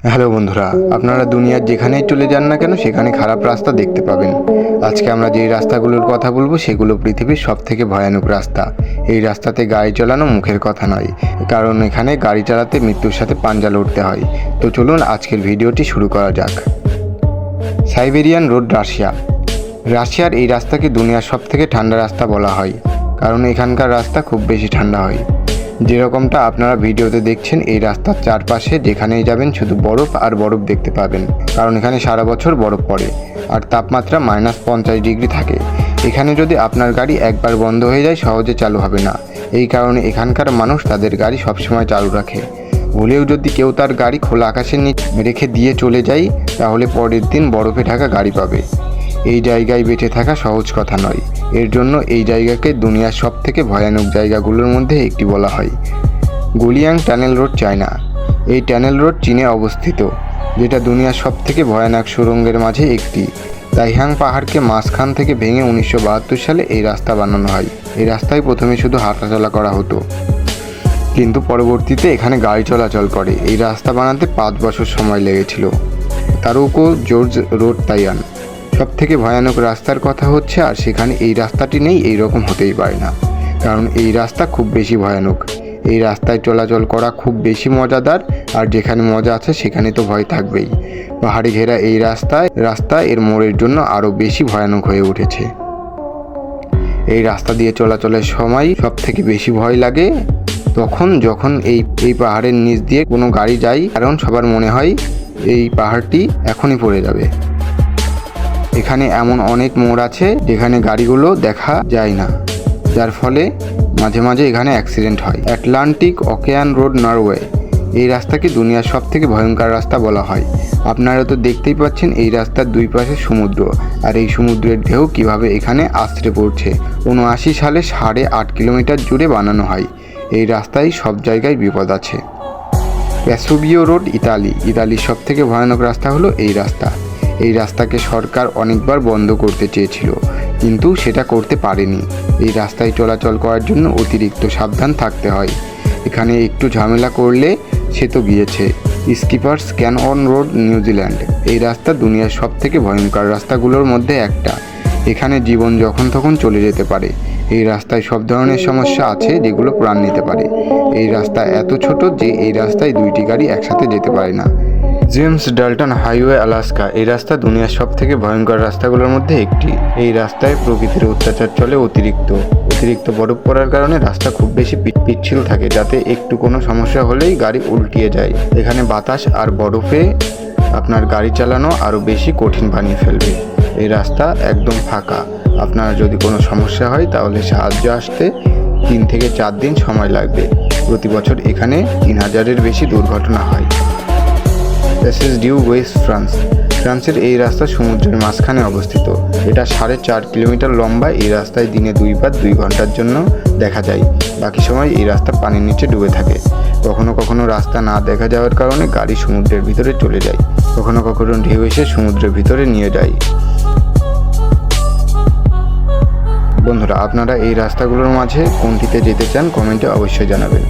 Hello বন্ধুরা, আপনারা দুনিয়ার যেখানেই চলে যান না কেন সেখানে খারাপ রাস্তা দেখতে পাবেন। আজকে আমরা যেই রাস্তাগুলোর কথা বলবো সেগুলো পৃথিবীর সবথেকে ভয়ানক রাস্তা। এই রাস্তাতে গাড়ি চালানো মুখের কথা নয়, কারণ এখানে গাড়ি চালাতে মৃত্যুর সাথে পাঞ্জা লড়তে হয়। তো চলুন আজকের ভিডিওটি শুরু করা যাক। সাইবেরিয়ান রোড, রাশিয়ার এই রাস্তাকে দুনিয়ার সবথেকে ঠান্ডা রাস্তা বলা হয়, কারণ এখানকার রাস্তা খুব বেশি ঠান্ডা হয়। যেরকমটা আপনারা ভিডিওতে দেখছেন, এই রাস্তার চারপাশে যেখানেই যাবেন শুধু বরফ আর বরফ দেখতে পাবেন, কারণ এখানে সারা বছর বরফ পড়ে আর তাপমাত্রা -50 ডিগ্রি থাকে। এখানে যদি আপনার গাড়ি একবার বন্ধ হয়ে যায় সহজে চালু হবে না। এই কারণে এখানকার মানুষ তাদের গাড়ি সবসময় চালু রাখে। ভুলেও যদি কেউ তার গাড়ি খোলা আকাশের নিচে রেখে দিয়ে চলে যায়, তাহলে পরের দিন বরফে ঢাকা গাড়ি পাবে। এই জায়গায় বেঁচে থাকা সহজ কথা নয়। এর জন্য এই জায়গাকে দুনিয়ার সবথেকে ভয়ানক জায়গাগুলোর মধ্যে একটি বলা হয়। গুলিয়াং টানেল রোড, চায়না। এই টানেল রোড চীনে অবস্থিত, যেটা দুনিয়ার সবথেকে ভয়ানক সুড়ঙ্গের মাঝে একটি। তাইহাং পাহাড়কে মাঝখান থেকে ভেঙে 1972 সালে এই রাস্তা বানানো হয়। এই রাস্তায় প্রথমে শুধু হাঁটাচলা করা হতো, কিন্তু পরবর্তীতে এখানে গাড়ি চলাচল করে। এই রাস্তা বানাতে 5 বছর সময় লেগেছিল। তারুকো জর্জ রোড, তাইওয়ান। সবথেকে ভয়ানক রাস্তার কথা হচ্ছে, আর সেখানে এই রাস্তাটি নেই এই রকম হতেই পারে না, কারণ এই রাস্তা খুব বেশি ভয়ানক। এই রাস্তায় চলাচল করা খুব বেশি মজাদার, আর যেখানে মজা আছে সেখানে তো ভয় থাকবেই। পাহাড়ে ঘেরা এই রাস্তা এর মোড়ের জন্য আরও বেশি ভয়ানক হয়ে উঠেছে। এই রাস্তা দিয়ে চলাচলের সময় সবথেকে বেশি ভয় লাগে যখন এই পাহাড়ের নিচ দিয়ে কোনো গাড়ি যায়, কারণ সবার মনে হয় এই পাহাড়টি এখনই পড়ে যাবে। এখানে এমন অনেক মোড় আছে যেখানে গাড়িগুলো দেখা যায় না, যার ফলে মাঝে মাঝে এখানে অ্যাক্সিডেন্ট হয়। Atlantic ocean road, Norway. এই রাস্তাকে দুনিয়ার সবথেকে ভয়ঙ্কর রাস্তা বলা হয়। আপনারা তো দেখতেই পাচ্ছেন এই রাস্তার দুই পাশে সমুদ্র, আর এই সমুদ্রের ঢেউ কিভাবে এখানে আছড়ে পড়ছে। 79 সালে 8.5 কিলোমিটার জুড়ে বানানো হয়। এই রাস্তায় সব জায়গায় বিপদ আছে। ভেসুভিও রোড, ইতালির সবথেকে ভয়ানক রাস্তা হলো এই রাস্তা। এই রাস্তাকে সরকার অনেকবার বন্ধ করতে চেয়েছিল, কিন্তু সেটা করতে পারেনি। এই রাস্তায় চলাচল করার জন্য অতিরিক্ত সাবধান থাকতে হয়। এখানে একটু ঝামেলা করলে সে তো গিয়েছে। স্কিপার্স ক্যানন রোড, নিউজিল্যান্ড। এই রাস্তা দুনিয়ার সবথেকে ভয়ঙ্কর রাস্তাগুলোর মধ্যে একটা। এখানে জীবন যখন তখন চলে যেতে পারে। এই রাস্তায় সব ধরনের সমস্যা আছে যেগুলো প্রাণ নিতে পারে। এই রাস্তা এত ছোট যে এই রাস্তায় 2টি গাড়ি একসাথে যেতে পারে না। James Dalton highway, Alaska. এই রাস্তা দুনিয়ার সবথেকে ভয়ঙ্কর রাস্তাগুলোর মধ্যে একটি। এই রাস্তায় প্রকৃতির অত্যাচার চলে। অতিরিক্ত বরফ পড়ার কারণে রাস্তা খুব বেশি পিচ্ছিল থাকে, যাতে একটু কোনো সমস্যা হলেই গাড়ি উল্টিয়ে যায়। এখানে বাতাস আর বরফে আপনার গাড়ি চালানো আরও বেশি কঠিন বানিয়ে ফেলবে। এই রাস্তা একদম ফাঁকা। আপনার যদি কোনো সমস্যা হয় তাহলে সাহায্য আসতে 3 থেকে 4 দিন সময় লাগবে। প্রতি বছর এখানে 3000-এর বেশি দুর্ঘটনা হয়। প্যাসেজ ডিউ ওয়েস্ট, ফ্রান্সের এই রাস্তা সমুদ্রের মাঝখানে অবস্থিত। এটা 4.5 কিলোমিটার লম্বা। এই রাস্তায় দিনে 2 বার 2 ঘন্টার জন্য দেখা যায়। বাকি সময় এই রাস্তা পানির নিচে ডুবে থাকে। কখনো কখনো রাস্তা না দেখা যাওয়ার কারণে গাড়ি সমুদ্রের ভিতরে চলে যায়। কখনো কখনো ঢেউ এসে সমুদ্রের ভিতরে নিয়ে যায়। বন্ধুরা, আপনারা এই রাস্তাগুলোর মাঝে কোনটিতে যেতে চান কমেন্টে অবশ্যই জানাবেন।